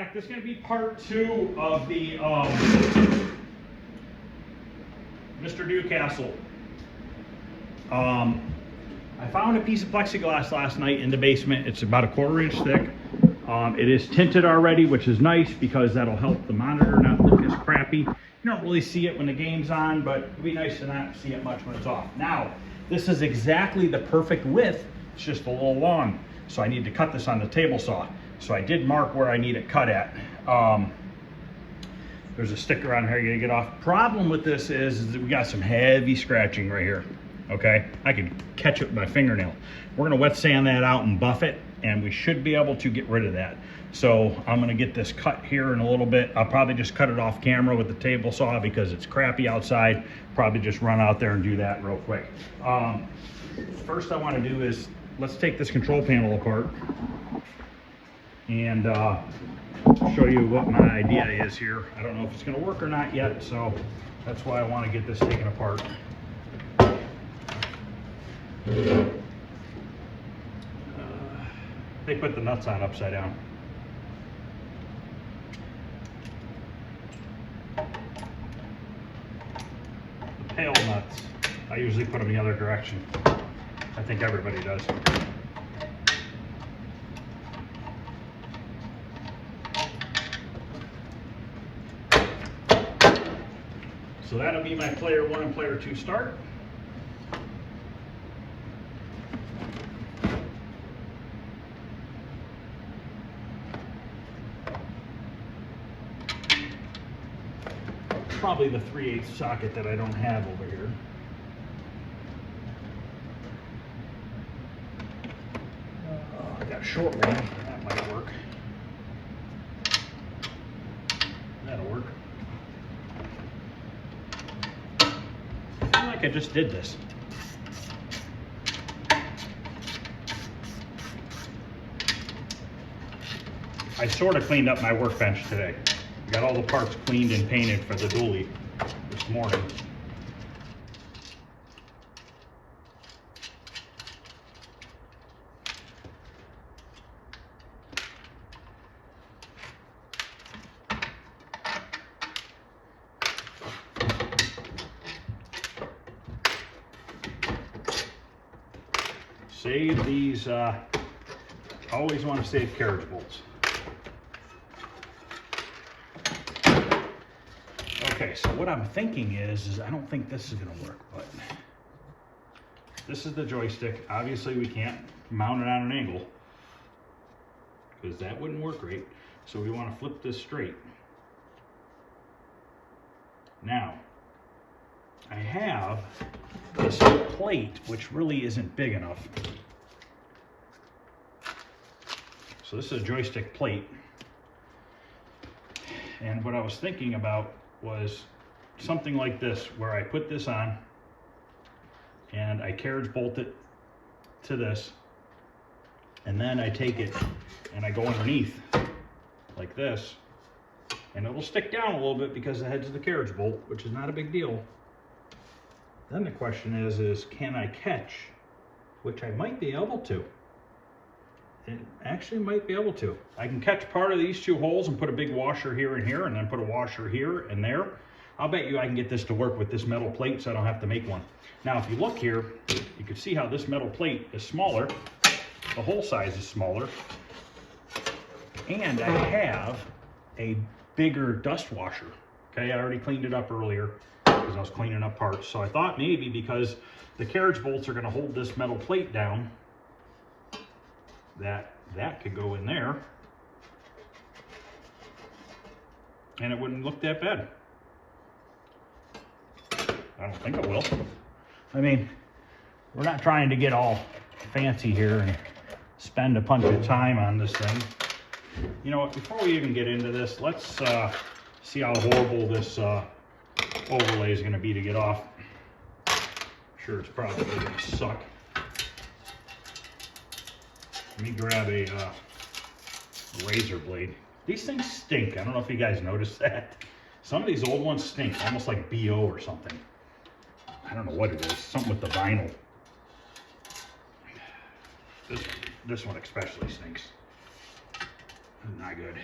back. This is going to be part 2 of the Mr. Newcastle. I found a piece of plexiglass last night in the basement. It's about a 1/4 inch thick. It is tinted already, which is nice because that'll help the monitor not look as crappy. You don't really see it when the game's on, but it'd be nice to not see it much when it's off. Now, this is exactly the perfect width. It's just a little long. So I need to cut this on the table saw. So I did mark where I need it cut at. There's a sticker on here you're gonna get off. Problem with this is that we got some heavy scratching right here. Okay, I can catch it with my fingernail. We're gonna wet sand that out and buff it, and we should be able to get rid of that. So I'm gonna get this cut here in a little bit. I'll probably just cut it off camera with the table saw because it's crappy outside. Probably just run out there and do that real quick. First I wanna do is, let's take this control panel apart and show you what my idea is here. I don't know if it's gonna work or not yet, so that's why I wanna get this taken apart. They put the nuts on upside down. The pail nuts, I usually put them the other direction. I think everybody does. So that'll be my player 1 and player 2 start. Probably the 3/8 socket that I don't have over here. I got a short one, that might work. That'll work. I feel like I just did this. I sort of cleaned up my workbench today. Got all the parts cleaned and painted for the dually this morning. Save these, always want to save carriage bolts. Okay, so what I'm thinking is I don't think this is gonna work, but this is the joystick. Obviously we can't mount it on an angle because that wouldn't work right. So we wanna flip this straight. Now, I have this plate, which really isn't big enough. So this is a joystick plate. And what I was thinking about was something like this, where I put this on and I carriage bolt it to this, and then I take it and I go underneath like this, and it will stick down a little bit because the head's of the carriage bolt, which is not a big deal. Then the question is can I catch, which I might be able to. It actually might be able to. I can catch part of these 2 holes and put a big washer here and here, and then put a washer here and there. I'll bet you I can get this to work with this metal plate so I don't have to make one. Now if you look here, you can see how this metal plate is smaller. The hole size is smaller. And I have a bigger dust washer. Okay, I already cleaned it up earlier because I was cleaning up parts. So I thought maybe because the carriage bolts are gonna hold this metal plate down, that could go in there and it wouldn't look that bad. I don't think it will. I mean, we're not trying to get all fancy here and spend a bunch of time on this thing. You know what, before we even get into this, let's see how horrible this overlay is going to be to get off. I'm sure it's probably going to suck. Let me grab a razor blade. These things stink. I don't know if you guys noticed that. Some of these old ones stink, almost like BO or something. I don't know what it is, something with the vinyl. This one especially stinks. Not good.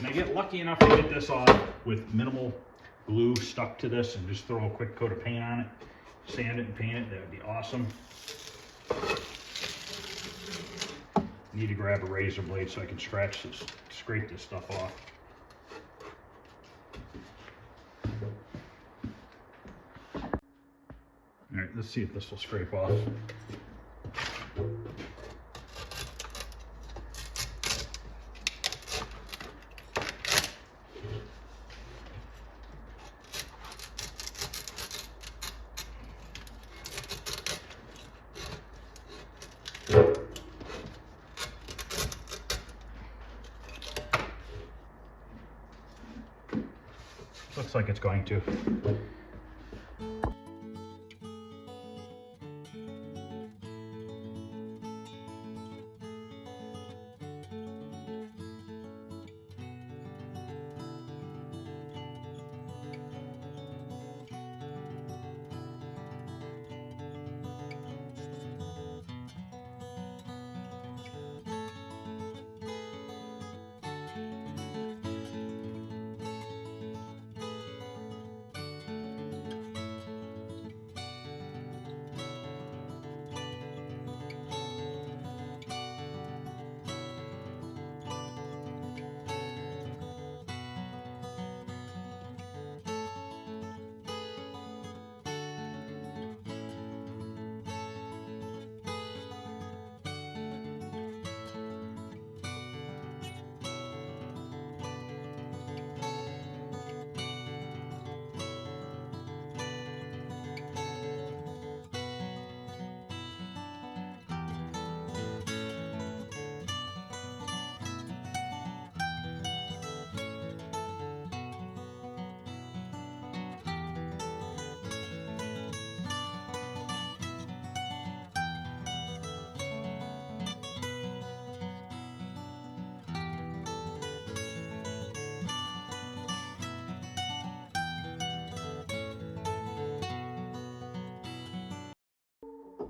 And I get lucky enough to get this off with minimal glue stuck to this and just throw a quick coat of paint on it, sand it and paint it, that would be awesome. Need to grab a razor blade so I can scrape this stuff off. All right, let's see if this will scrape off. Looks like it's going to.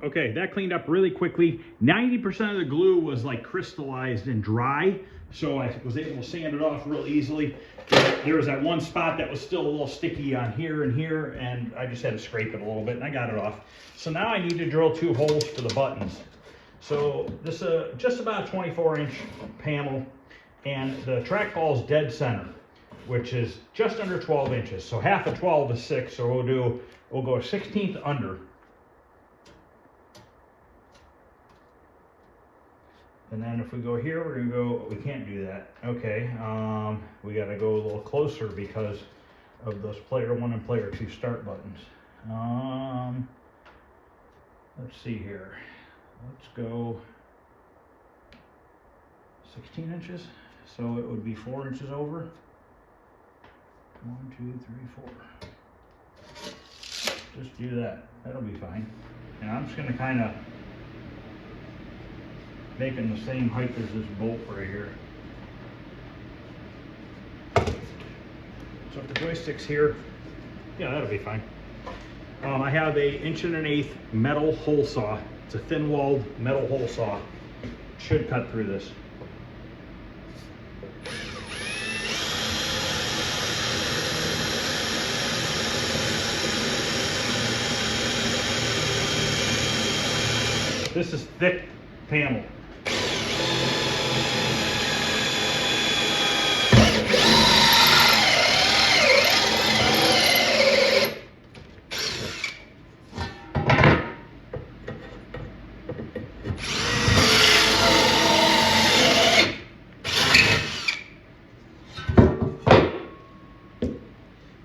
Okay, that cleaned up really quickly. 90% of the glue was like crystallized and dry, so I was able to sand it off real easily. There was that one spot that was still a little sticky on here and here, and I just had to scrape it a little bit, and I got it off. So now I need to drill 2 holes for the buttons. So this is just about a 24-inch panel, and the trackball is dead center, which is just under 12 inches. So half of 12 is 6, so we'll go a 16th under. And then if we go here, we're gonna go, we can't do that. Okay, we gotta go a little closer because of those player 1 and player 2 start buttons. Let's see here. Let's go 16 inches. So it would be 4 inches over. 1, 2, 3, 4. Just do that, that'll be fine. And I'm just gonna kind of making the same height as this bolt right here. So if the joystick's here, yeah, that'll be fine. I have a 1 1/8" metal hole saw. It's a thin-walled metal hole saw. Should cut through this. This is thick panel.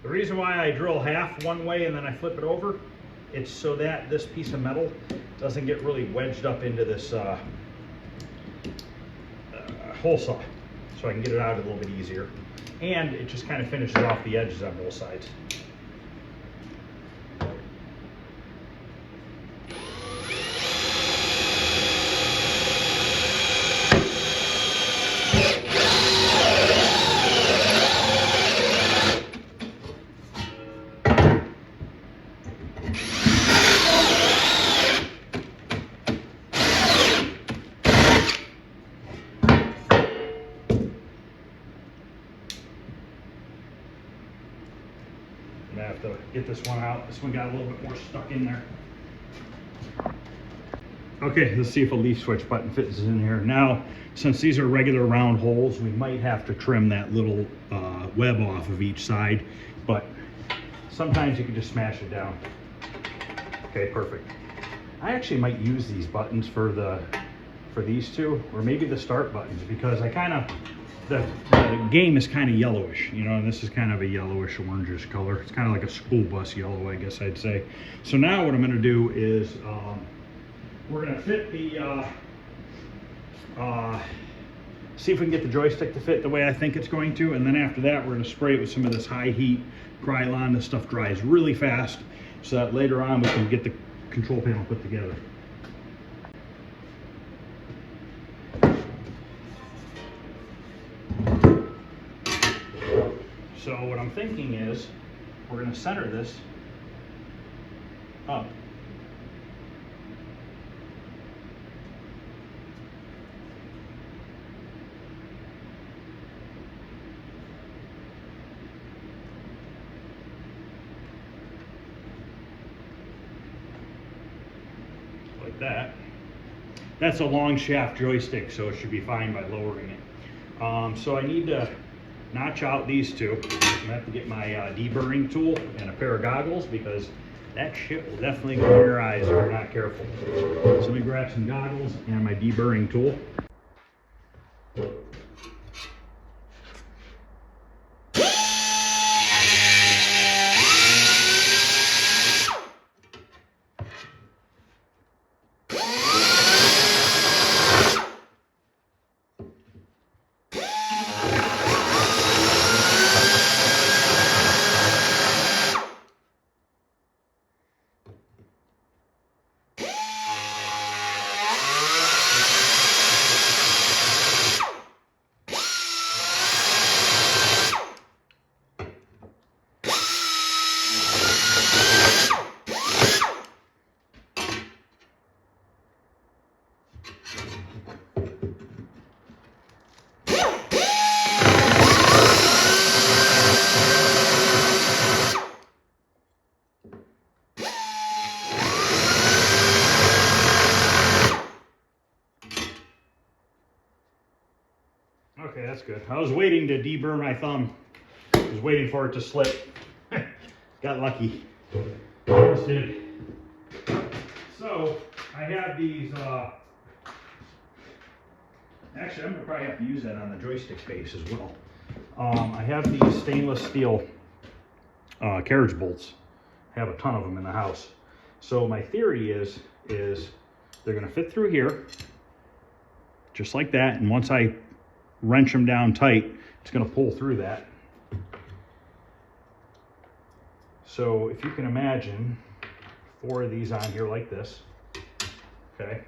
The reason why I drill half one way and then I flip it over, it's so that this piece of metal doesn't get really wedged up into this hole saw, so I can get it out a little bit easier. And it just kind of finishes off the edges on both sides. to get this one out. This one got a little bit more stuck in there. Okay, let's see if a leaf switch button fits in here. Now, since these are regular round holes, we might have to trim that little web off of each side, but sometimes you can just smash it down. Okay, perfect. I actually might use these buttons for these two, or maybe the start buttons, because I kind of, the game is kind of yellowish, you know, and this is kind of a yellowish orangish color. It's kind of like a school bus yellow, I guess I'd say. So now what I'm going to do is we're going to fit the see if we can get the joystick to fit the way I think it's going to, and then after that we're going to spray it with some of this high heat Krylon. This stuff dries really fast, so that later on we can get the control panel put together. So what I'm thinking is we're going to center this up. Like that. That's a long shaft joystick, so it should be fine by lowering it. So I need to notch out these two. I'm gonna have to get my deburring tool and a pair of goggles, because that shit will definitely go in your eyes if you're not careful. So let me grab some goggles and my deburring tool. Okay, that's good. I was waiting to deburr my thumb. I was waiting for it to slip. Got lucky. Almost did. So, I have these, actually I'm gonna probably have to use that on the joystick base as well. I have these stainless steel carriage bolts. I have a ton of them in the house. So my theory is they're gonna fit through here, just like that, and once I wrench them down tight, it's going to pull through that. So if you can imagine 4 of these on here like this, okay,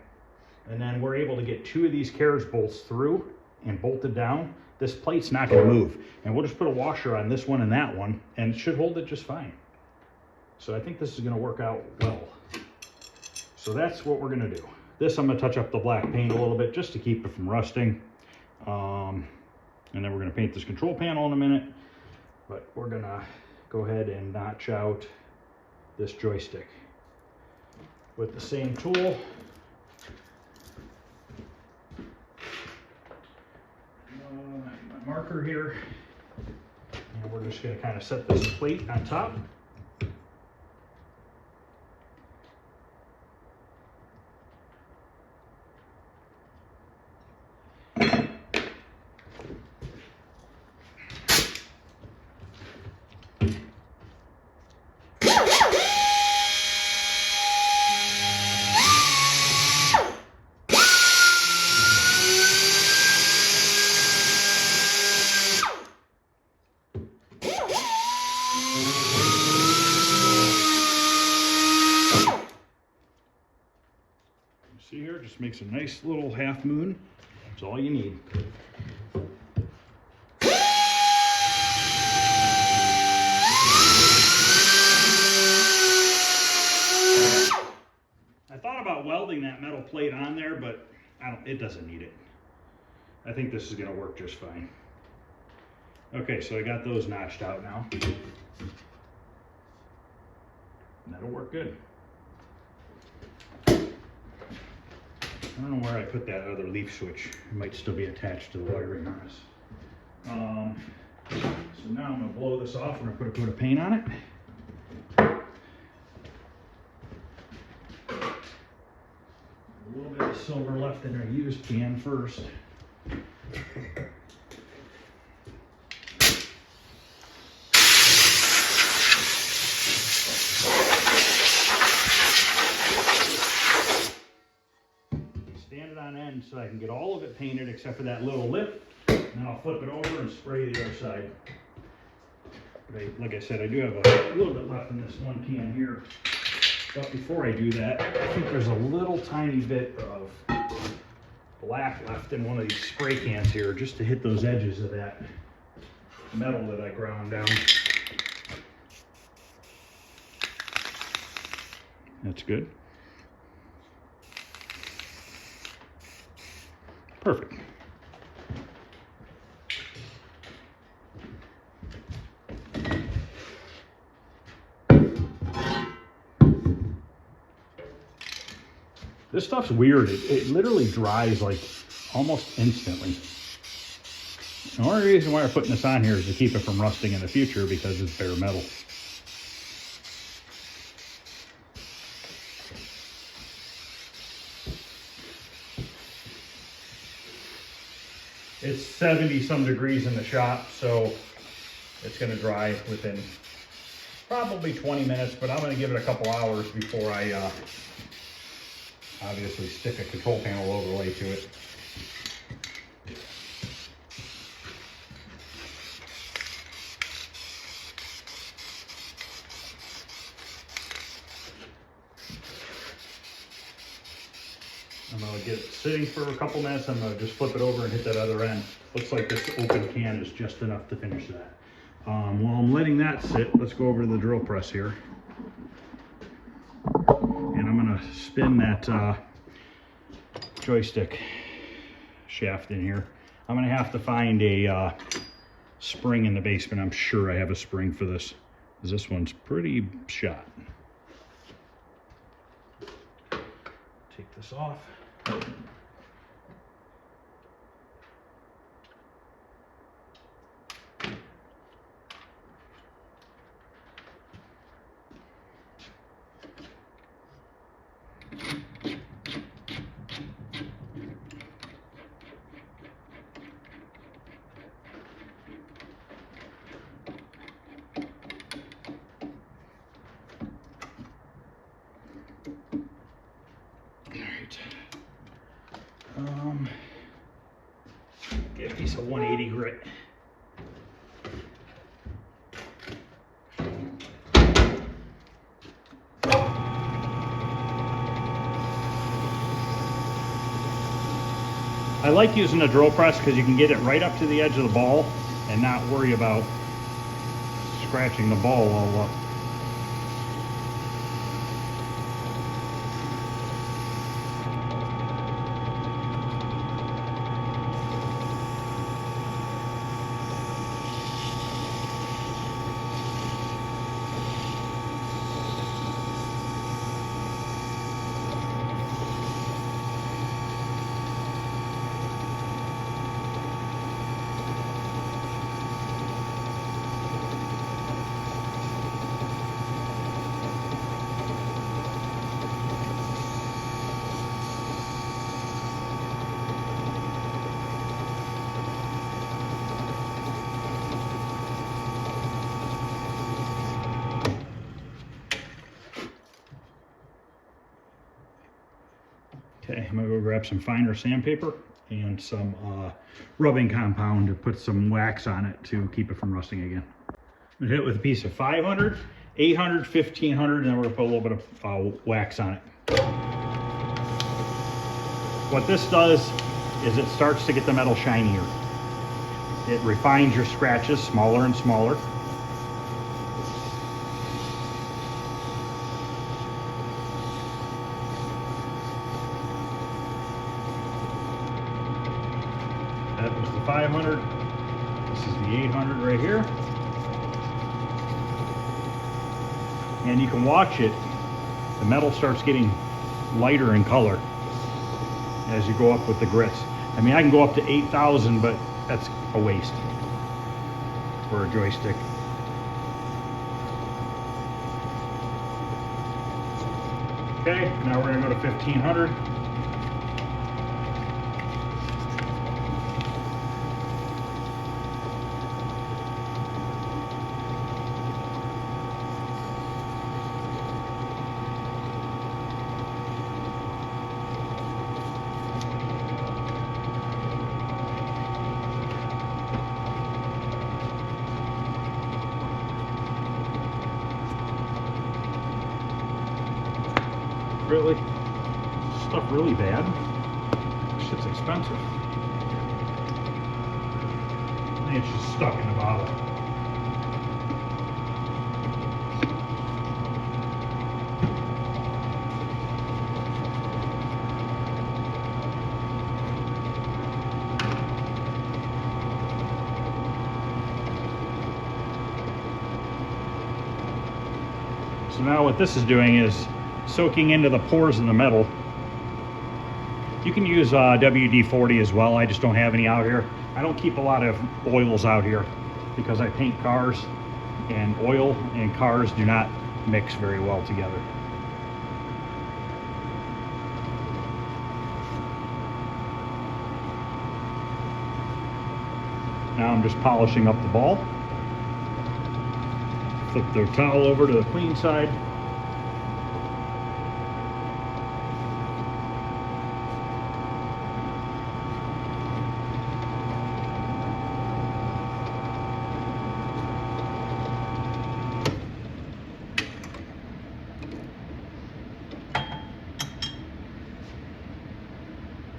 and then we're able to get 2 of these carriage bolts through and bolted down. This plate's not going to move, and we'll just put a washer on this one and that one, and it should hold it just fine. So I think this is going to work out well. So that's what we're going to do. This I'm going to touch up the black paint a little bit just to keep it from rusting. And then we're going to paint this control panel in a minute, but we're going to go ahead and notch out this joystick with the same tool. My marker here, and we're just going to kind of set this plate on top. See here, just makes a nice little half moon. That's all you need. I thought about welding that metal plate on there, but it doesn't need it. I think this is going to work just fine. Okay, so I got those notched out now. And that'll work good. I don't know where I put that other leaf switch. It might still be attached to the wiring harness. So now I'm going to blow this off. I'm going to put a coat of paint on it. A little bit of silver left in our used can first. Stand it on end so I can get all of it painted except for that little lip. And then I'll flip it over and spray the other side. But like I said, I do have a little bit left in this one can here. But before I do that, I think there's a little tiny bit of black left in one of these spray cans here, just to hit those edges of that metal that I ground down. That's good. Perfect. This stuff's weird. It literally dries like almost instantly. The only reason why we're putting this on here is to keep it from rusting in the future because it's bare metal. It's 70 some degrees in the shop, so it's going to dry within probably 20 minutes, but I'm going to give it a couple hours before I obviously stick a control panel overlay to it. I'm going to get it sitting for a couple minutes. I'm going to just flip it over and hit that other end. Looks like this open can is just enough to finish that. While I'm letting that sit, let's go over to the drill press here. And I'm going to spin that joystick shaft in here. I'm going to have to find a spring in the basement. I'm sure I have a spring for this, because this one's pretty shot. Take this off. Get a piece of 180 grit. I like using a drill press because you can get it right up to the edge of the ball and not worry about scratching the ball all up. Okay, I'm gonna go grab some finer sandpaper and some rubbing compound to put some wax on it to keep it from rusting again. I'm gonna hit it with a piece of 500, 800, 1500, and then we're gonna put a little bit of wax on it. What this does is it starts to get the metal shinier. It refines your scratches smaller and smaller. That was the 500. This is the 800 right here. and you can watch it. The metal starts getting lighter in color as you go up with the grits. I mean, I can go up to 8,000, but that's a waste for a joystick. Okay, now we're gonna go to 1500. Really? Stuff really bad? Shit's expensive. I think it's just stuck in the bottle. So now what this is doing is soaking into the pores in the metal. You can use WD-40 as well. I just don't have any out here. I don't keep a lot of oils out here because I paint cars, and oil and cars do not mix very well together. Now I'm just polishing up the ball. Flip the towel over to the clean side.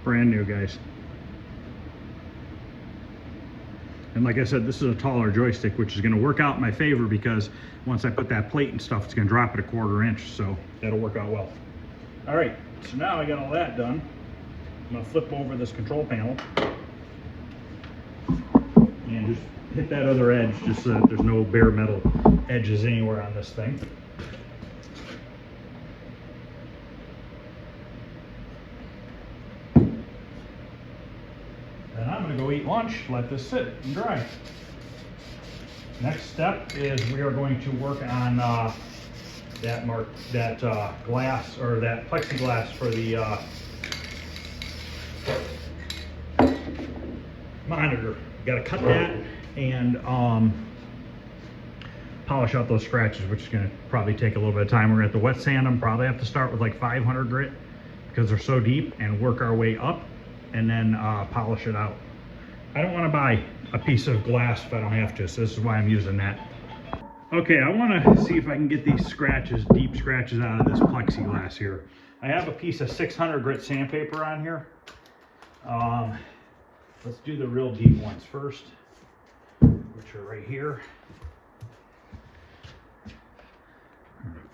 Brand new, guys. And like I said, this is a taller joystick, which is going to work out in my favor because once I put that plate and stuff, it's going to drop it a 1/4 inch, so that'll work out well. All right, so now I got all that done. I'm going to flip over this control panel and just hit that other edge, just so that there's no bare metal edges anywhere on this thing. Then I'm going to go eat lunch, let this sit and dry. Next step is we are going to work on that glass, or that plexiglass for the monitor. Got to cut that and polish out those scratches, which is going to probably take a little bit of time. We're going to have to wet sand them. Probably have to start with like 500 grit because they're so deep, and work our way up and then polish it out. I don't want to buy a piece of glass if I don't have to, so this is why I'm using that. Okay, I want to see if I can get these scratches, deep scratches, out of this plexiglass here. I have a piece of 600 grit sandpaper on here. Let's do the real deep ones first, which are right here.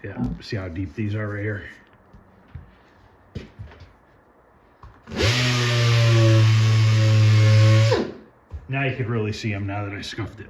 Yeah, see how deep these are right here. Now you could really see them now that I scuffed it.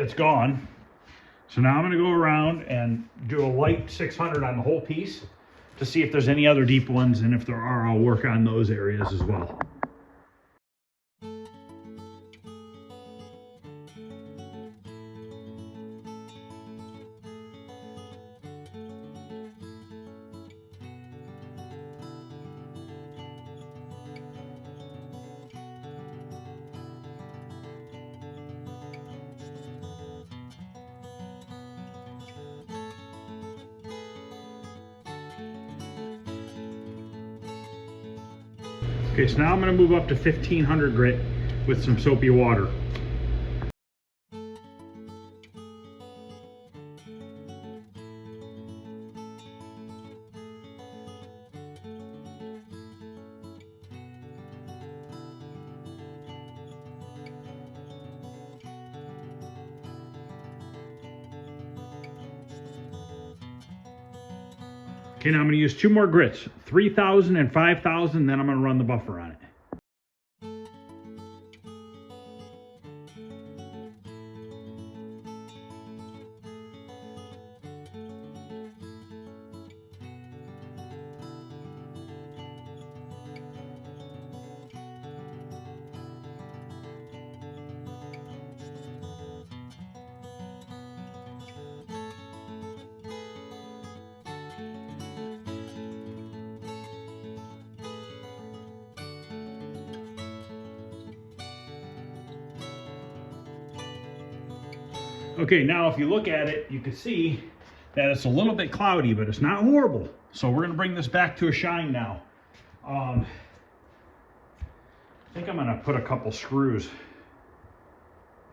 it's gone. So now I'm going to go around and do a light 600 on the whole piece to see if there's any other deep ones, and if there are, I'll work on those areas as well. Okay, so now I'm going to move up to 1500 grit with some soapy water. Okay, now I'm going to use 2 more grits, 3000 and 5000, then I'm going to run the buffer on it. Okay, now if you look at it, you can see that it's a little bit cloudy, but it's not horrible. So we're going to bring this back to a shine now. I think I'm going to put a couple screws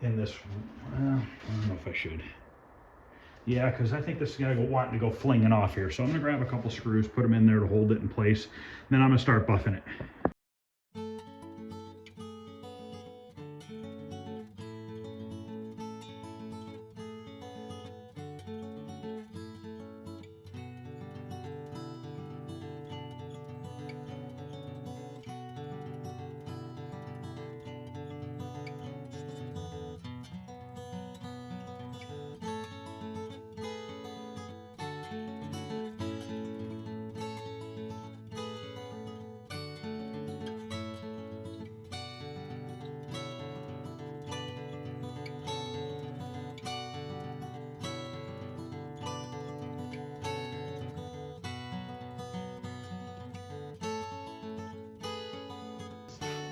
in this. I don't know if I should. Yeah, because I think this is going to go wanting to go flinging off here. So I'm going to grab a couple screws, put them in there to hold it in place. Then I'm going to start buffing it.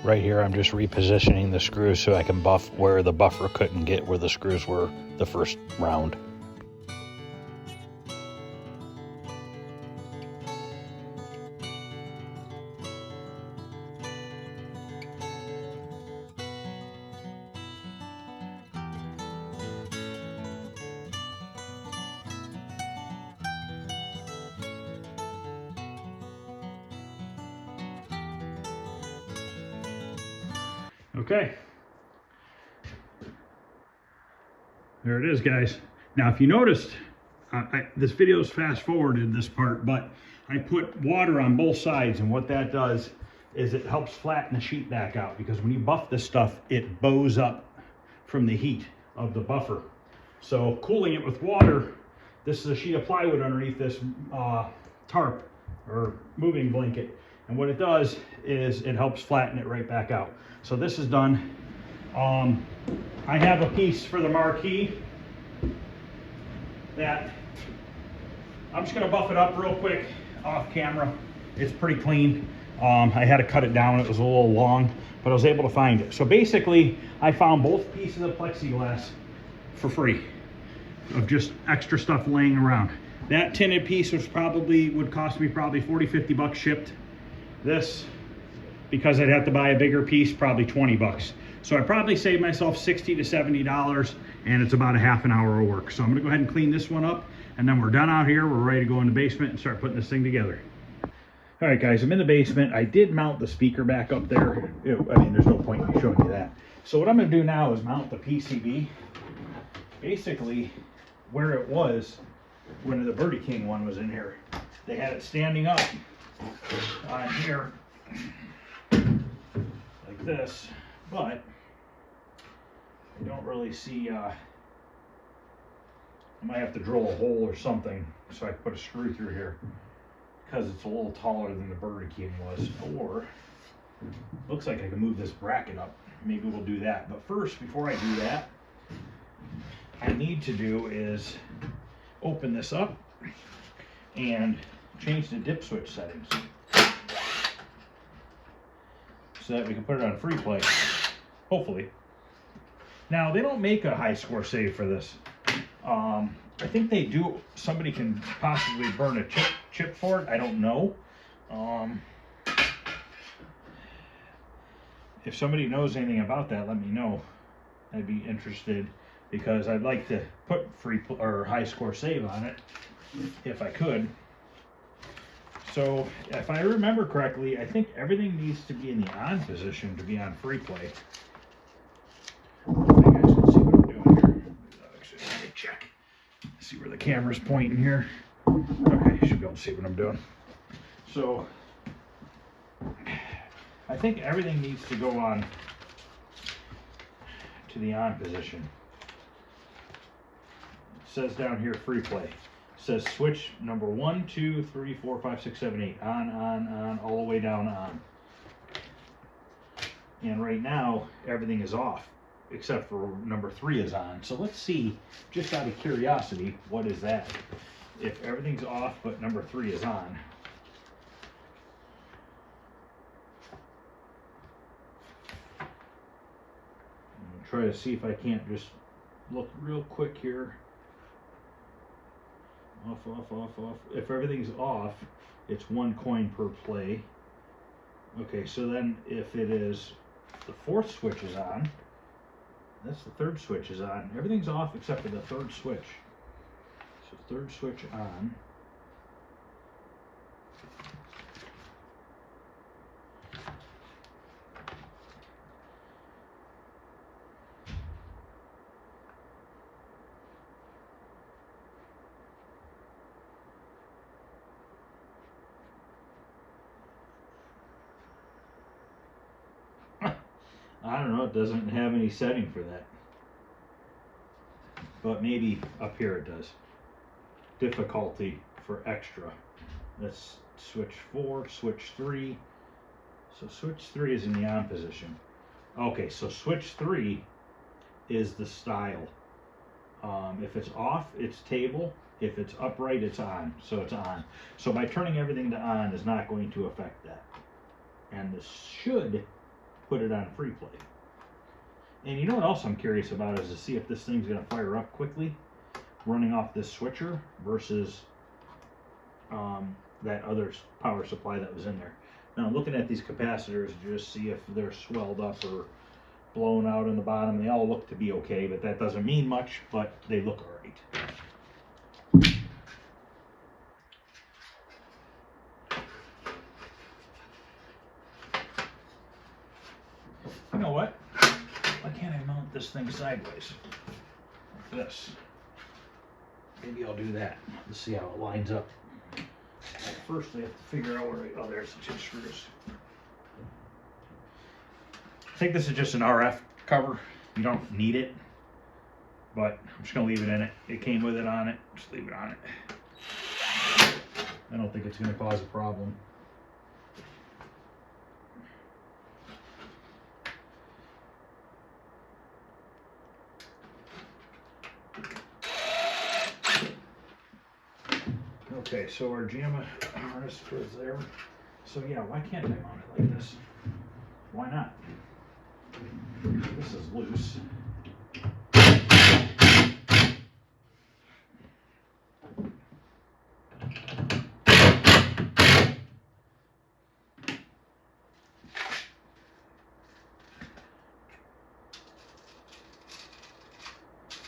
Right here, I'm just repositioning the screws so I can buff where the buffer couldn't get where the screws were the first round. Okay, there it is, guys. Now, if you noticed, this video is fast forwarded this part, but I put water on both sides, and what that does is it helps flatten the sheet back out, because when you buff this stuff, it bows up from the heat of the buffer. So cooling it with water, this is a sheet of plywood underneath this tarp or moving blanket. And what it does is it helps flatten it right back out. So this is done. I have a piece for the marquee that I'm just gonna buff it up real quick off camera. It's pretty clean. I had to cut it down, it was a little long, but I was able to find it. So basically, I found both pieces of plexiglass for free, of just extra stuff laying around. That tinted piece was would cost me probably 40, 50 bucks shipped. This, because I'd have to buy a bigger piece, probably 20 bucks. So I probably saved myself $60 to $70, and it's about a half an hour of work. So I'm gonna go ahead and clean this one up, and then we're done out here. We're ready to go in the basement and start putting this thing together. All right, guys, I'm in the basement. I did mount the speaker back up there. I mean, there's no point in me showing you that. So what I'm gonna do now is mount the PCB basically where it was when the Birdie King one was in here. They had it standing up on here like this, but I don't really see I might have to drill a hole or something so I can put a screw through here, because it's a little taller than the Burger King was. Or looks like I can move this bracket up. Maybe we'll do that. But first, before I do that, I need to do is open this up and change the dip switch settings so that we can put it on free play, hopefully. Now, they don't make a high score save for this. I think they do. Somebody can possibly burn a chip for it. I don't know. If somebody knows anything about that, let me know. I'd be interested, because I'd like to put free or high score save on it if I could. So if I remember correctly, I think everything needs to be in the on position to be on free play. You guys can see what I'm doing here. Actually, let me check. See where the camera's pointing here. Okay, you should be able to see what I'm doing. So I think everything needs to go on to the on position. It says down here free play. It says switch number 1, 2, 3, 4, 5, 6, 7, 8. On, all the way down on. And right now, everything is off, except for number 3 is on. So let's see, just out of curiosity, what is that? If everything's off, but number 3 is on. Try to see if I can't just look real quick here. Off, off, off, off. If everything's off, it's 1 coin per play. Okay, so then if it is the 4th switch is on, that's the 3rd switch is on. Everything's off except for the 3rd switch. So 3rd switch on. I don't know, it doesn't have any setting for that. But maybe up here it does. Difficulty for extra. That's switch 4, switch 3. So switch 3 is in the on position. Okay, so switch 3 is the style. If it's off, it's table. If it's upright, it's on. So it's on. So by turning everything to on is not going to affect that. And this should put it on free play. And you know what else I'm curious about is to see if this thing's going to fire up quickly running off this switcher versus that other power supply that was in there. Now looking at these capacitors, just see if they're swelled up or blown out in the bottom. They all look to be okay, but that doesn't mean much, but they look all right. You know what? Why can't I mount this thing sideways? Like this. Maybe I'll do that. Let's see how it lines up. First, I have to figure out where. Oh, there's the 2 screws. I think this is just an RF cover. You don't need it, but I'm just gonna leave it in it. It came with it on it. Just leave it on it. I don't think it's gonna cause a problem. Okay, so our JAMA harness goes there. So yeah, why can't I mount it like this? Why not? This is loose.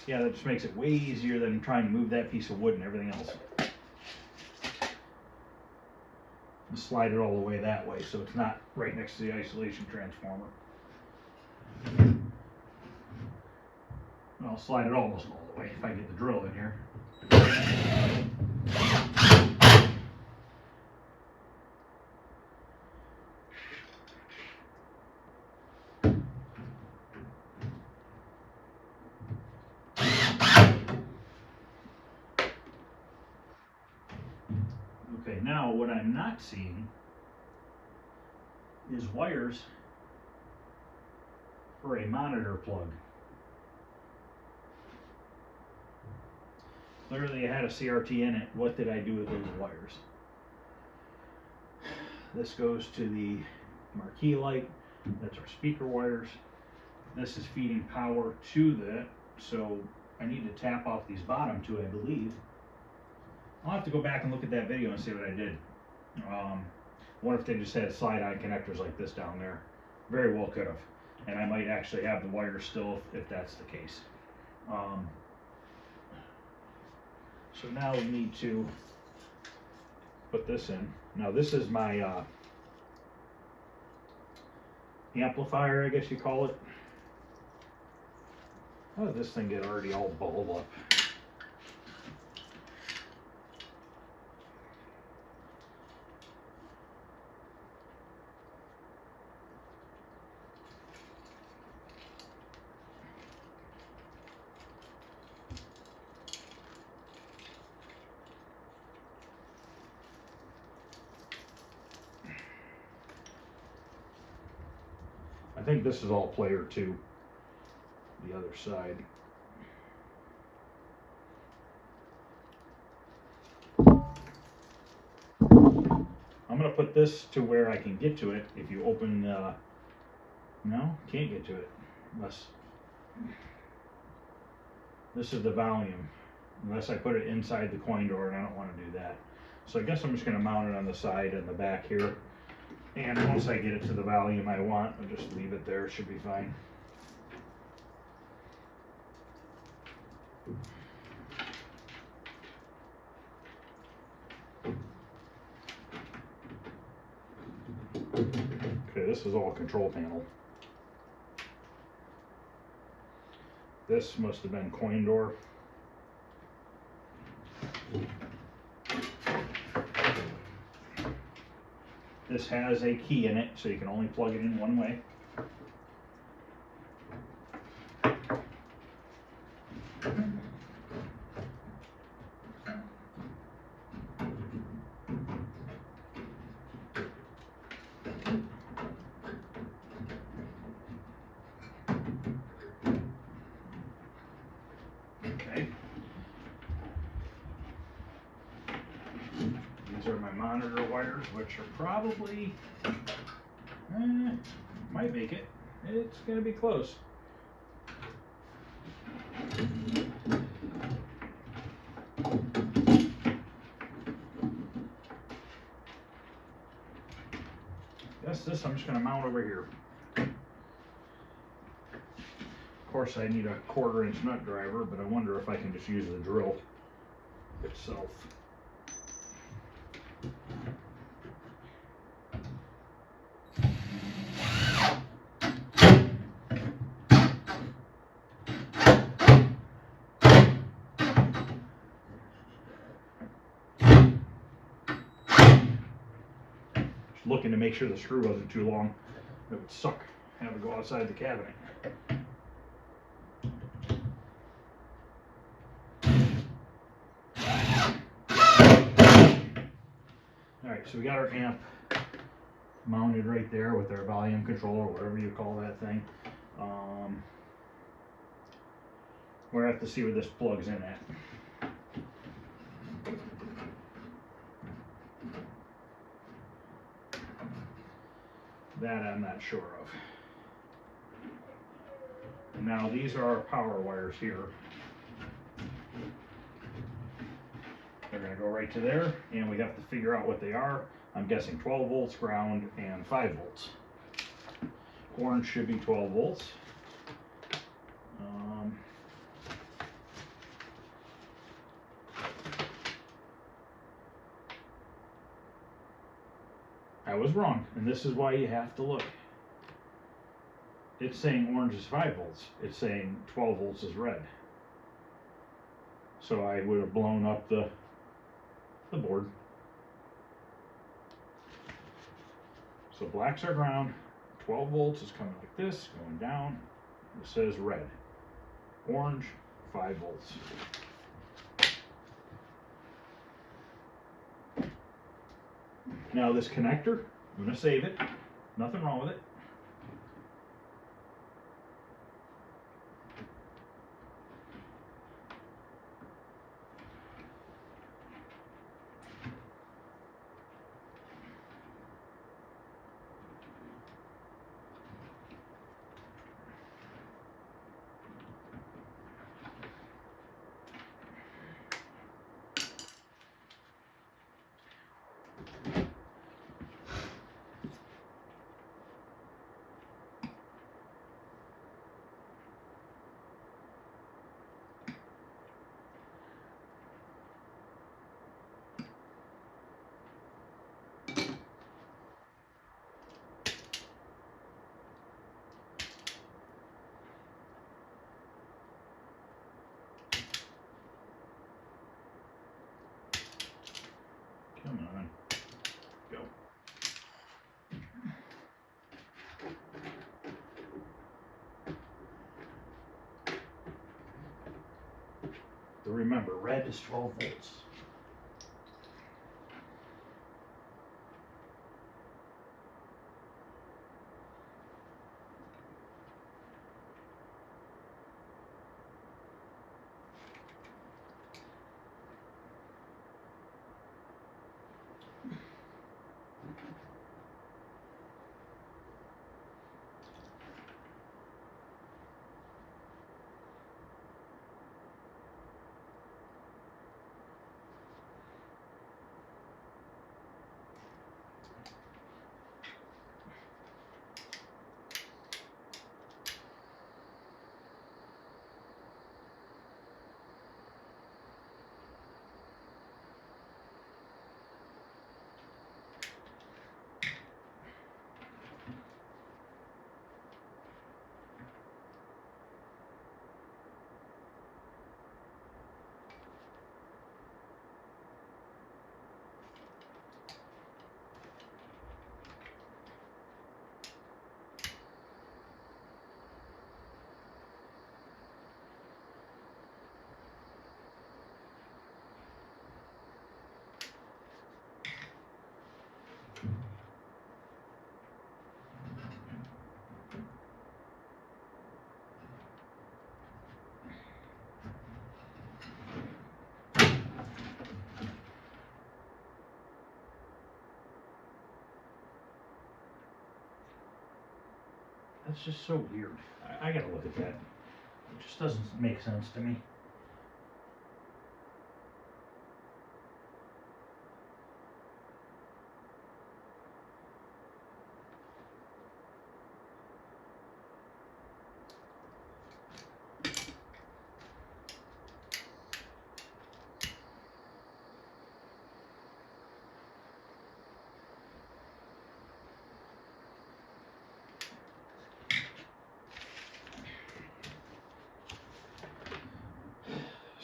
Yeah, that just makes it way easier than trying to move that piece of wood and everything else. And slide it all the way that way so it's not right next to the isolation transformer. I'll slide it almost all the way if I get the drill in here. what I'm not seeing is wires for a monitor plug. Clearly I had a CRT in it. What did I do with those wires? This goes to the marquee light. That's our speaker wires. This is feeding power to that, so I need to tap off these bottom two, I believe. I'll have to go back and look at that video and see what I did. What if they just had slide-on connectors like this down there? Very well could have. And I might actually have the wires still if that's the case. So now we need to put this in. Now this is my amplifier, I guess you call it. How did this thing get already all balled up? I think this is all player 2, the other side. I'm going to put this to where I can get to it. If you open, no, can't get to it. Unless, this is the volume. Unless I put it inside the coin door, and I don't want to do that. So I guess I'm just going to mount it on the side and the back here. And once I get it to the volume I want, I'll just leave it there. It should be fine. Okay, this is all control panel. This must have been coin door. This has a key in it, so you can only plug it in one way. Okay. These are my monitor wires, which are probably, might make it. It's going to be close. This I'm just going to mount over here. Of course I need a 1/4 inch nut driver, but I wonder if I can just use the drill itself. Looking to make sure the screw wasn't too long. It would suck having to go outside the cabinet. Alright, so we got our amp mounted right there with our volume controller, whatever you call that thing. We're going to have to see where this plugs in at. That I'm not sure of. Now these are our power wires here. They're going to go right to there, and we have to figure out what they are. I'm guessing 12 volts ground and 5 volts. Orange should be 12 volts. I was wrong, and this is why you have to look. It's saying orange is 5 volts. It's saying 12 volts is red. So I would have blown up the board. So blacks are ground, 12 volts is coming like this, going down. It says red. Orange, 5 volts. Now this connector, I'm going to save it. Nothing wrong with it. Come on, go. So remember, red is 12 volts. That's just so weird. I gotta look at that. It just doesn't make sense to me.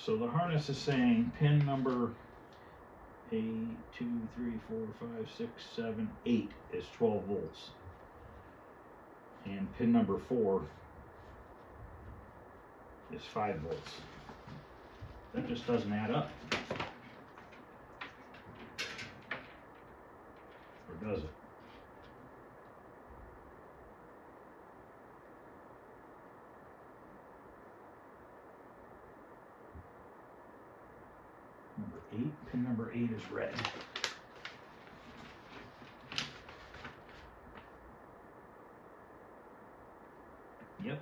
So the harness is saying pin number 8, 2, 3, 4, 5, 6, 7, 8 is 12 volts. And pin number 4 is 5 volts. That just doesn't add up. Or does it? Number 8, pin number 8 is red. Yep.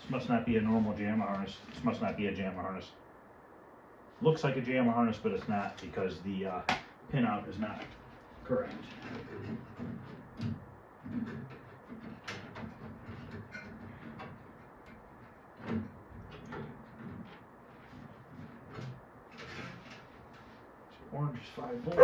This must not be a normal JAMA harness. This must not be a JAMA harness. Looks like a JAMA harness, but it's not because the pin out is not correct. So orange is 5 volts.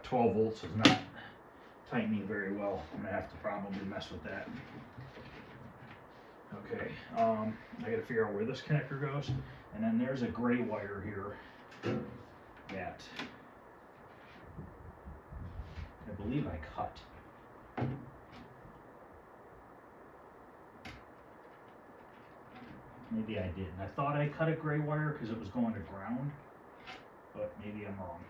12 volts is not tightening very well. I'm gonna have to probably mess with that. Okay, I gotta figure out where this connector goes, and then there's a gray wire here that I believe I cut. Maybe I didn't. I thought I cut a gray wire because it was going to ground, but maybe I'm wrong.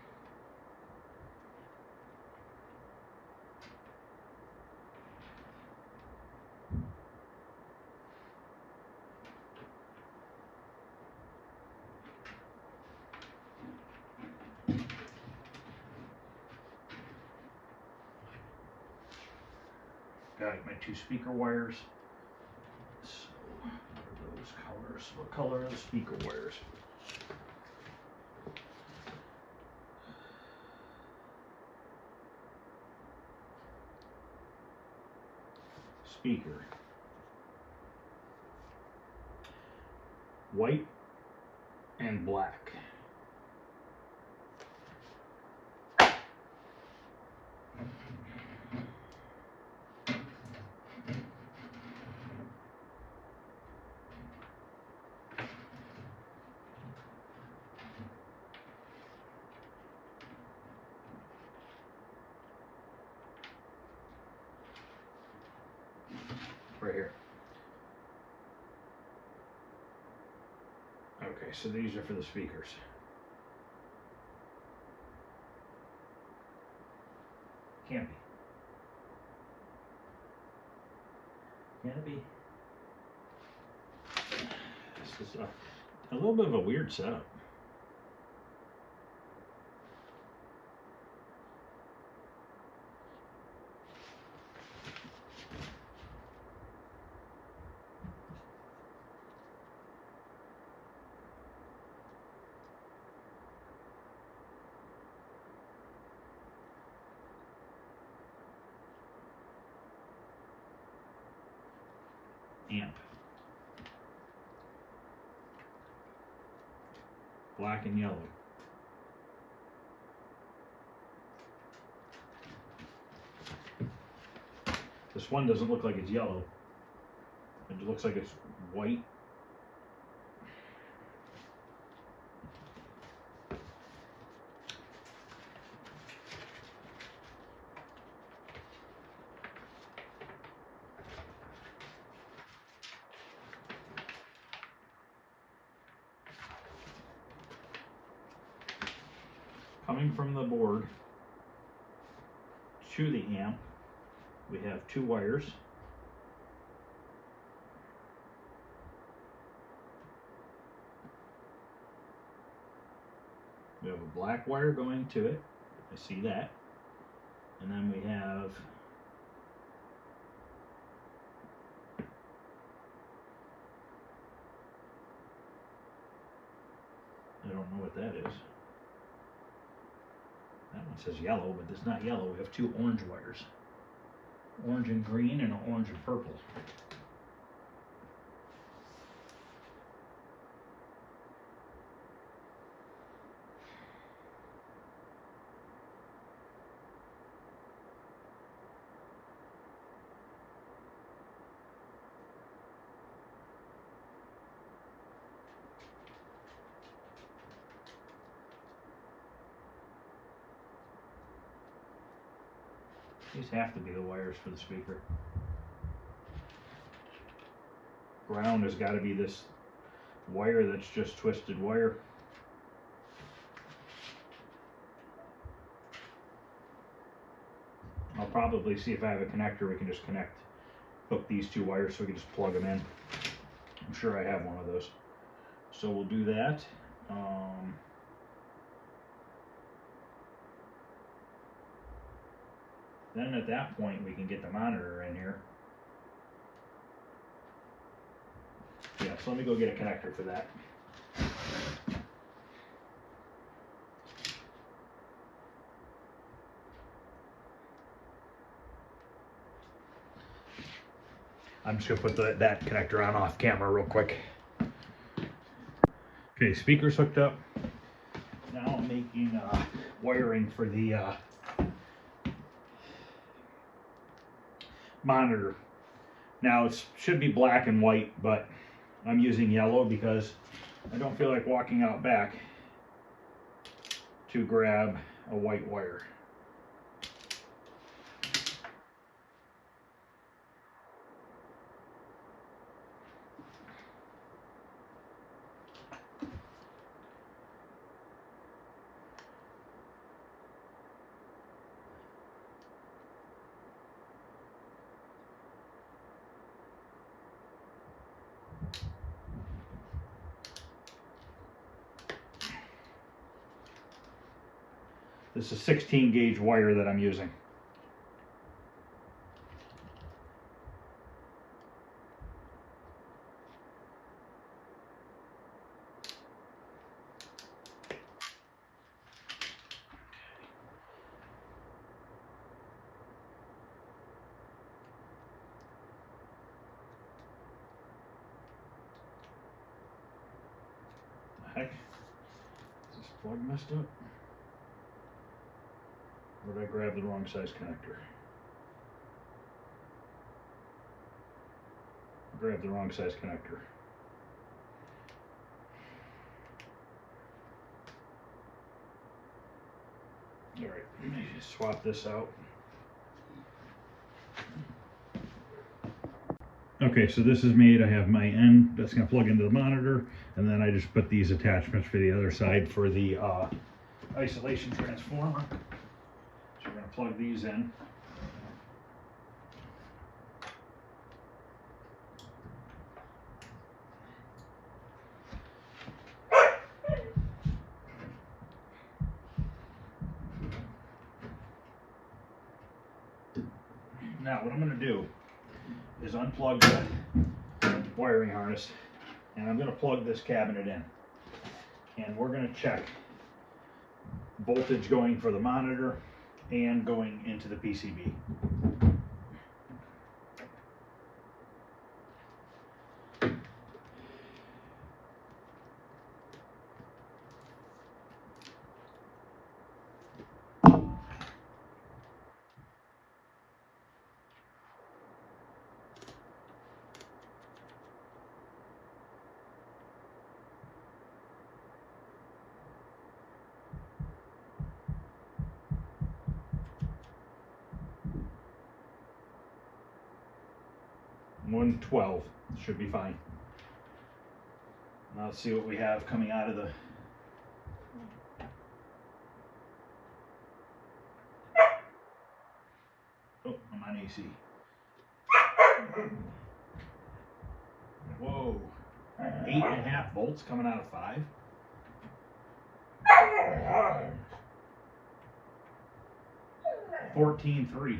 Got my 2 speaker wires. So, what are those colors? What color are the speaker wires? Speaker. White and black. Right here. Okay, so these are for the speakers. Can't be. Can it be? This is a little bit of a weird setup. Amp. Black and yellow. This one doesn't look like it's yellow. It looks like it's white. Coming from the board to the amp, we have 2 wires. We have a black wire going to it. I see that. And then we have I don't know what that is. That one says yellow, but it's not yellow. We have 2 orange wires. Orange and green and an orange and purple. These have to be the wires for the speaker. Ground has got to be this wire that's just twisted wire. I'll probably see if I have a connector we can just hook these 2 wires so we can just plug them in. I'm sure I have one of those. So we'll do that. Then at that point we can get the monitor in here. Yeah, so let me go get a connector for that. I'm just gonna put that connector on off camera real quick. Okay, speaker's hooked up. Now I'm making wiring for the monitor. Now it should be black and white, but I'm using yellow because I don't feel like walking out back to grab a white wire. This is 16 gauge wire that I'm using. The heck? Is this plug messed up? Or did I grab the wrong size connector? I grabbed the wrong size connector. All right, let me just swap this out. Okay, so this is made. I have my end that's going to plug into the monitor, and then I just put these attachments for the other side for the isolation transformer. So we're going to plug these in. Now what I'm going to do is unplug the wiring harness, and I'm going to plug this cabinet in, and we're going to check voltage going for the monitor and going into the PCB. $112 should be fine. Now let's see what we have coming out of the oh, I'm on AC. Whoa, 8.5 volts coming out of 5. 14.3.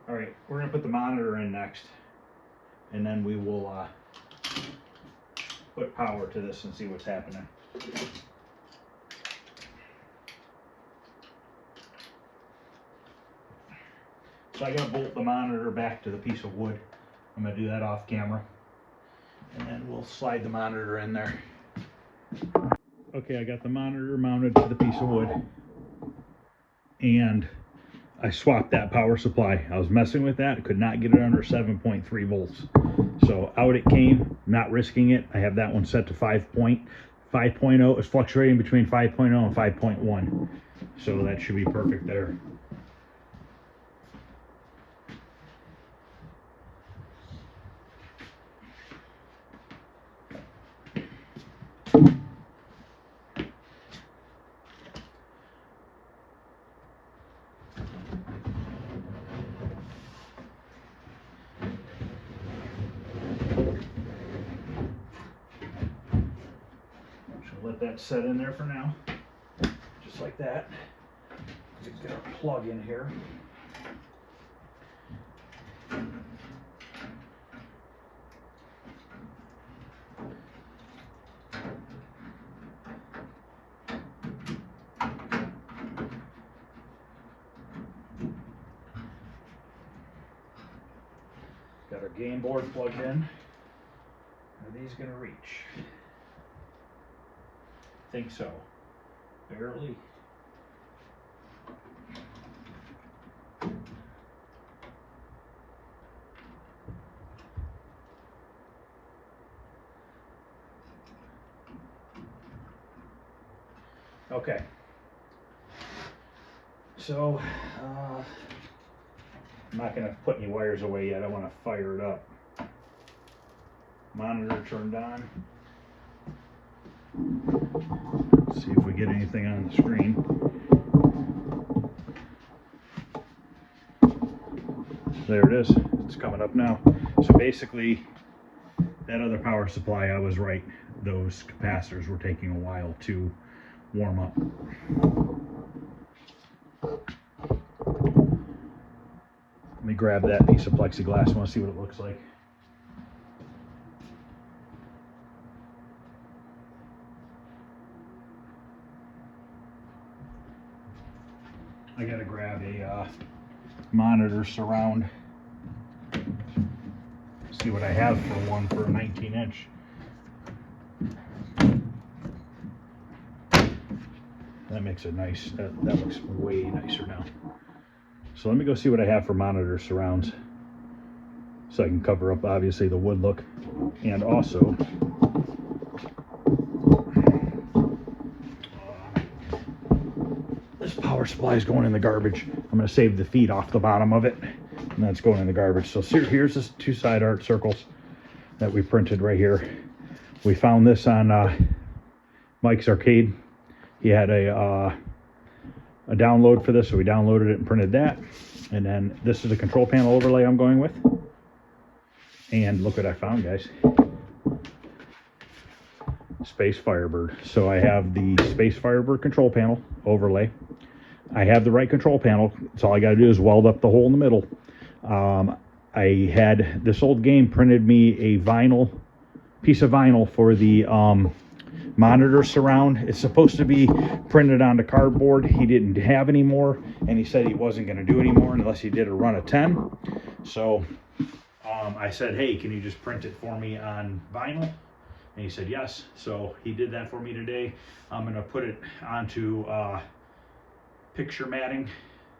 All right, we're going to put the monitor in next, and then we will put power to this and see what's happening. So I got to bolt the monitor back to the piece of wood. I'm going to do that off camera, and then we'll slide the monitor in there. Okay, I got the monitor mounted to the piece of wood, and I swapped that power supply. I was messing with that, could not get it under 7.3 volts. So out it came, not risking it. I have that one set to 5.0. It's fluctuating between 5.0 and 5.1. So that should be perfect there. Let that set in there for now, just like that. Let's get our plug in here. our game board plugged in. Are these going to reach? Think so. Barely. Okay. So, I'm not going to put any wires away yet. I want to fire it up. Monitor turned on. See if we get anything on the screen. There it is. It's coming up now. So basically, that other power supply, I was right. Those capacitors were taking a while to warm up. Let me grab that piece of plexiglass. I want to see what it looks like. I gotta grab a monitor surround. See what I have for one for a 19-inch. That makes it nice. That looks way nicer now. So let me go see what I have for monitor surrounds, so I can cover up obviously the wood look, and also this power supply is going in the garbage. I'm going to save the feet off the bottom of it, and that's going in the garbage. So here's this 2 side art circles that we printed right here. We found this on Mike's Arcade. He had a download for this, so we downloaded it and printed that. And then this is a control panel overlay I'm going with. And look what I found, guys. Space Firebird. So I have the Space Firebird control panel overlay. I have the right control panel, so all I got to do is weld up the hole in the middle. I had this old game printed me a piece of vinyl for the monitor surround. It's supposed to be printed onto cardboard. He didn't have any more, and he said he wasn't going to do any more unless he did a run of 10. So I said, hey, can you just print it for me on vinyl? And he said yes. So he did that for me today. I'm going to put it onto picture matting.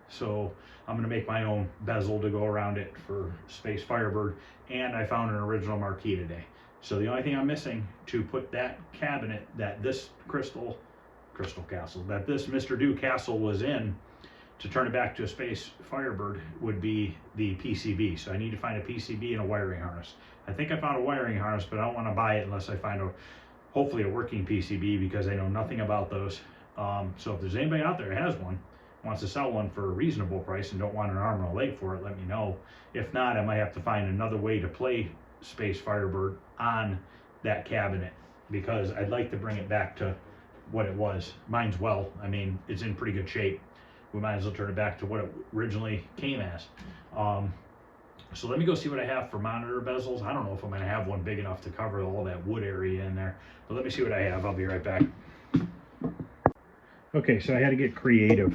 So I'm going to make my own bezel to go around it for Space Firebird. And I found an original marquee today. So the only thing I'm missing to put that cabinet that this crystal castle, that this Mr. Do castle was in, to turn it back to a Space Firebird, would be the PCB. So I need to find a PCB and a wiring harness. I think I found a wiring harness, but I don't want to buy it unless I find hopefully a working PCB, because I know nothing about those. So if there's anybody out there that has one, wants to sell one for a reasonable price and don't want an arm and a leg for it, let me know. If not, I might have to find another way to play Space Firebird on that cabinet, because I'd like to bring it back to what it was. Mine's I mean, it's in pretty good shape. We might as well turn it back to what it originally came as. So let me go see what I have for monitor bezels. I don't know if I'm going to have one big enough to cover all that wood area in there, but let me see what I have. I'll be right back. Okay, so I had to get creative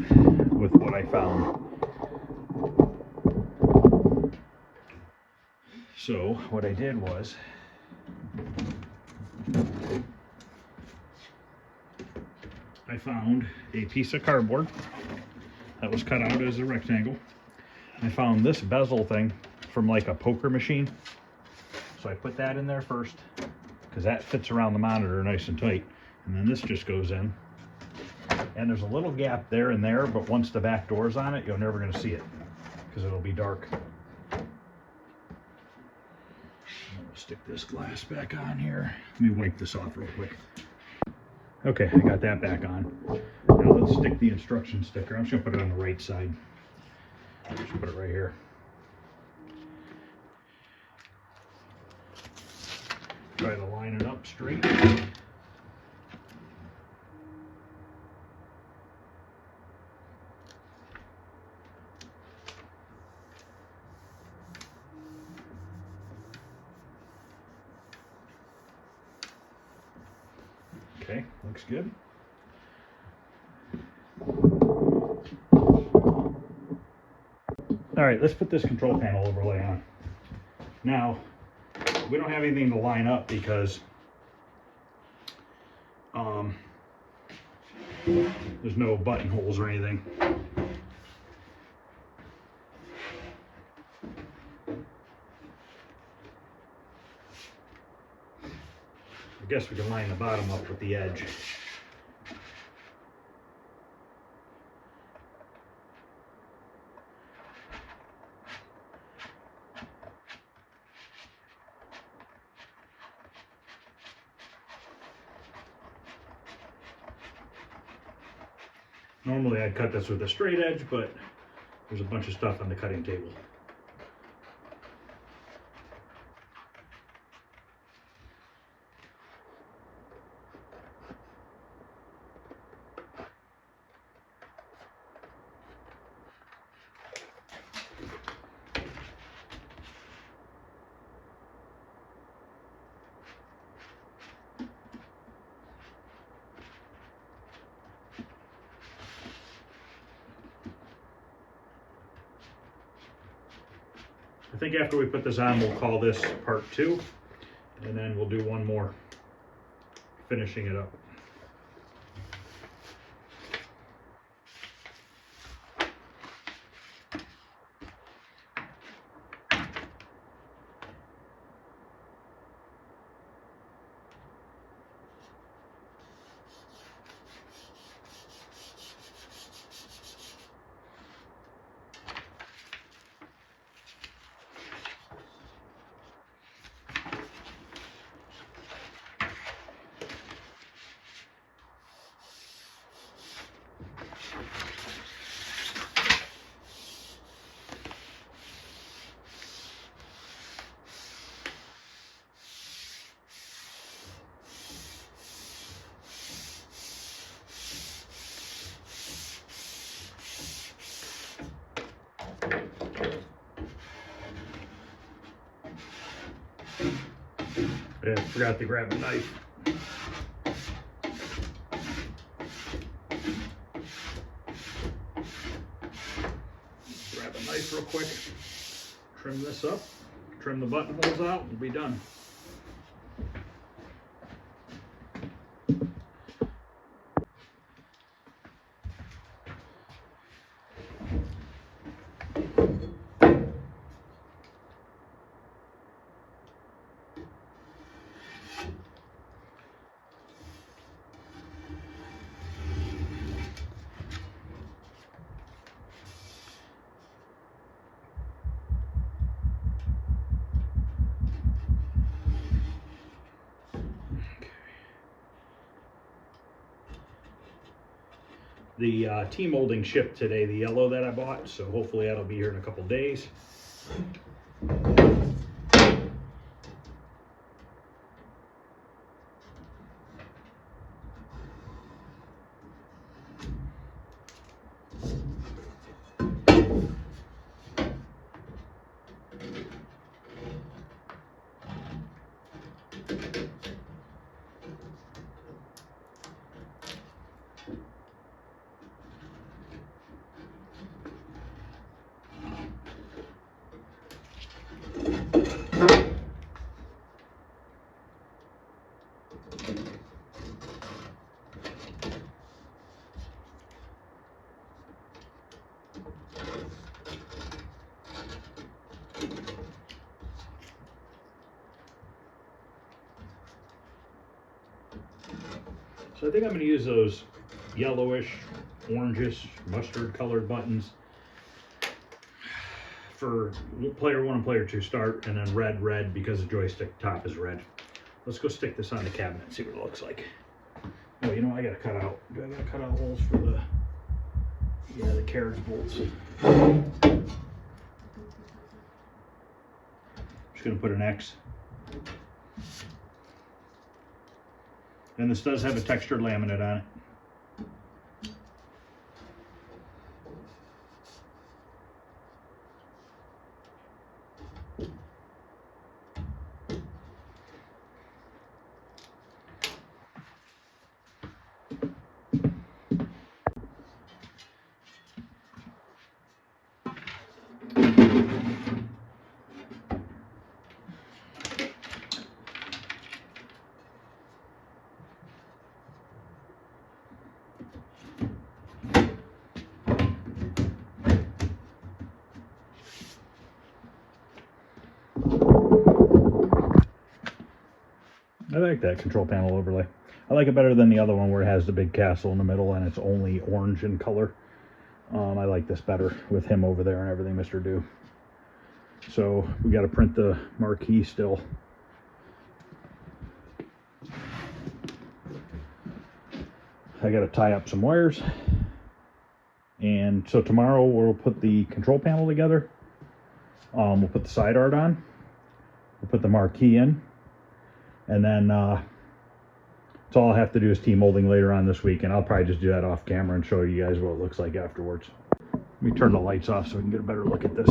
with what I found. So what I did was, I found a piece of cardboard that was cut out as a rectangle. I found this bezel thing from like a poker machine. So I put that in there first, because that fits around the monitor nice and tight. And then this just goes in. And there's a little gap there and there, but once the back door's on it, you're never going to see it, because it'll be dark. Stick this glass back on here. Let me wipe this off real quick. Okay, I got that back on. Now let's stick the instruction sticker. I'm just going to put it on the right side. Just put it right here. Try to line it up straight. Okay, looks good. All right, let's put this control panel overlay on. Now, we don't have anything to line up because there's no buttonholes or anything. I guess we can line the bottom up with the edge. Normally I'd cut this with a straight edge, but there's a bunch of stuff on the cutting table. I think after we put this on, we'll call this part 2, and then we'll do one more, finishing it up. I forgot to grab a knife. Grab a knife real quick, trim this up, trim the buttonholes out, and we'll be done. The T-molding shipped today, the yellow that I bought, so hopefully that'll be here in a couple days. So I think I'm going to use those yellowish, orangish, mustard colored buttons for player 1 and player 2 start, and then red because the joystick top is red. Let's go stick this on the cabinet and see what it looks like. Oh, you know, I gotta cut out. Do I gotta cut out holes for the carriage bolts? Just gonna put an X. And this does have a textured laminate on it. I like that control panel overlay. I like it better than the other one where it has the big castle in the middle and it's only orange in color. I like this better with him over there and everything, Mr. Do. So we got to print the marquee still. I got to tie up some wires. And so tomorrow we'll put the control panel together. We'll put the side art on. We'll put the marquee in. And then it's all I have to do is T-molding later on this week. And I'll probably just do that off camera and show you guys what it looks like afterwards. Let me turn the lights off so we can get a better look at this.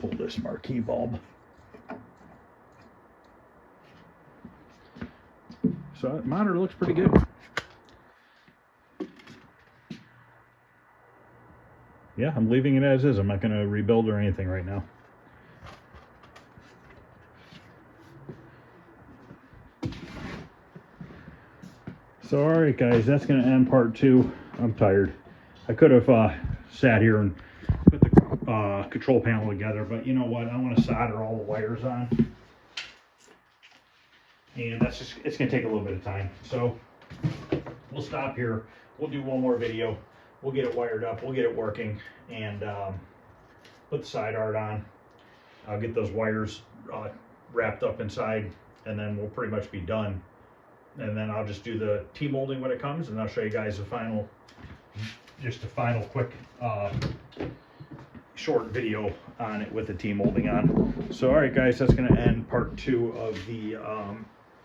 Pull this marquee bulb. So that monitor looks pretty good. Yeah, I'm leaving it as is. I'm not going to rebuild or anything right now. So alright guys, that's going to end part 2. I'm tired. I could have sat here and put the control panel together, but you know what, I want to solder all the wires on. And that's just, it's going to take a little bit of time. So we'll stop here. We'll do one more video. We'll get it wired up. We'll get it working and put the side art on. I'll get those wires wrapped up inside and then we'll pretty much be done. And then I'll just do the T-molding when it comes and I'll show you guys the final, just a final quick short video on it with the T-molding on. So alright guys, that's going to end part 2 of the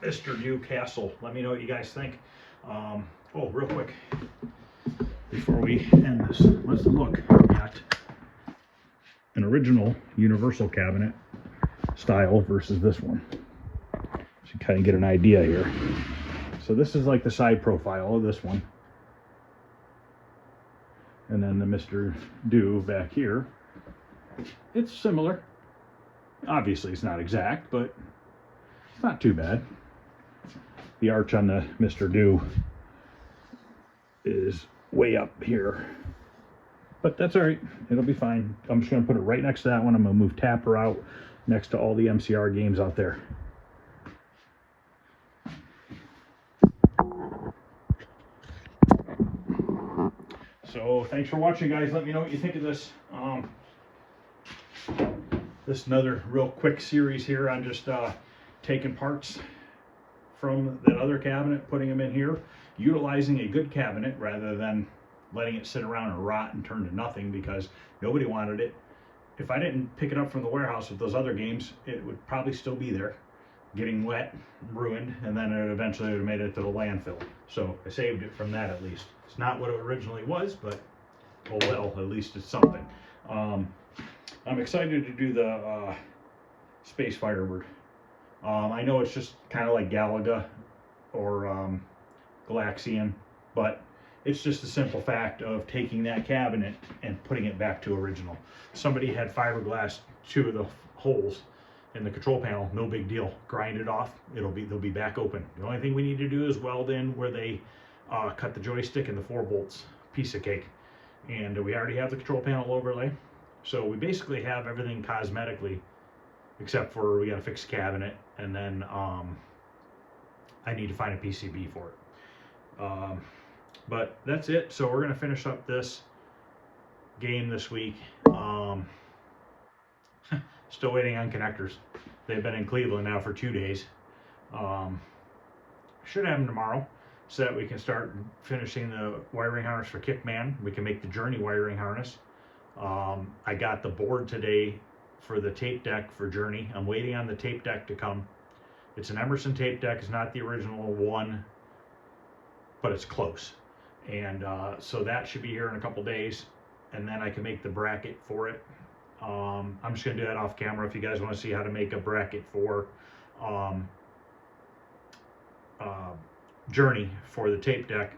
Mr. New Castle. Let me know what you guys think. Oh, real quick, before we end this, let's look at an original universal cabinet style versus this one. So you kind of get an idea here. So this is like the side profile of this one. And then the Mr. Do back here. It's similar. Obviously it's not exact, but it's not too bad. The arch on the Mr. Do is way up here. But that's alright. It'll be fine. I'm just going to put it right next to that one. I'm going to move Tapper out next to all the MCR games out there. So thanks for watching guys. Let me know what you think of this. This is another real quick series here on just taking parts from that other cabinet, putting them in here, utilizing a good cabinet rather than letting it sit around and rot and turn to nothing because nobody wanted it. If I didn't pick it up from the warehouse with those other games, it would probably still be there, getting wet, ruined, and then it eventually would have made it to the landfill. So I saved it from that at least. It's not what it originally was, but oh well, at least it's something. I'm excited to do the Space Firebird. I know it's just kind of like Galaga or Galaxian, but it's just the simple fact of taking that cabinet and putting it back to original. Somebody had fiberglass 2 of the holes in the control panel, no big deal. Grind it off, they'll be back open. The only thing we need to do is weld in where they cut the joystick and the 4 bolts, piece of cake. And we already have the control panel overlay. So we basically have everything cosmetically, except for we got to fix the cabinet, and then I need to find a PCB for it. But that's it. So we're gonna finish up this game this week. Still waiting on connectors. They've been in Cleveland now for 2 days. Should have them tomorrow, so that we can start finishing the wiring harness for Kickman. We can make the Journey wiring harness. I got the board today for the tape deck for Journey. I'm waiting on the tape deck to come. It's an Emerson tape deck. It's not the original one, but it's close. And so that should be here in a couple days, and then I can make the bracket for it. I'm just going to do that off camera if you guys want to see how to make a bracket for Journey for the tape deck.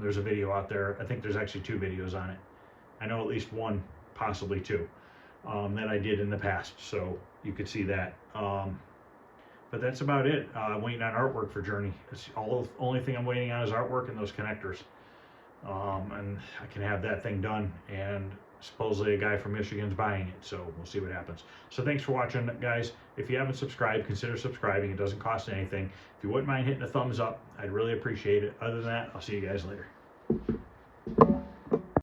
There's a video out there. I think there's actually 2 videos on it. I know at least 1, possibly 2, that I did in the past, so you could see that. But that's about it. I'm waiting on artwork for Journey. It's only thing I'm waiting on is artwork and those connectors. And I can have that thing done, and supposedly a guy from Michigan's buying it, so we'll see what happens. So thanks for watching, guys. If you haven't subscribed, consider subscribing. It doesn't cost anything. If you wouldn't mind hitting a thumbs up, I'd really appreciate it. Other than that, I'll see you guys later.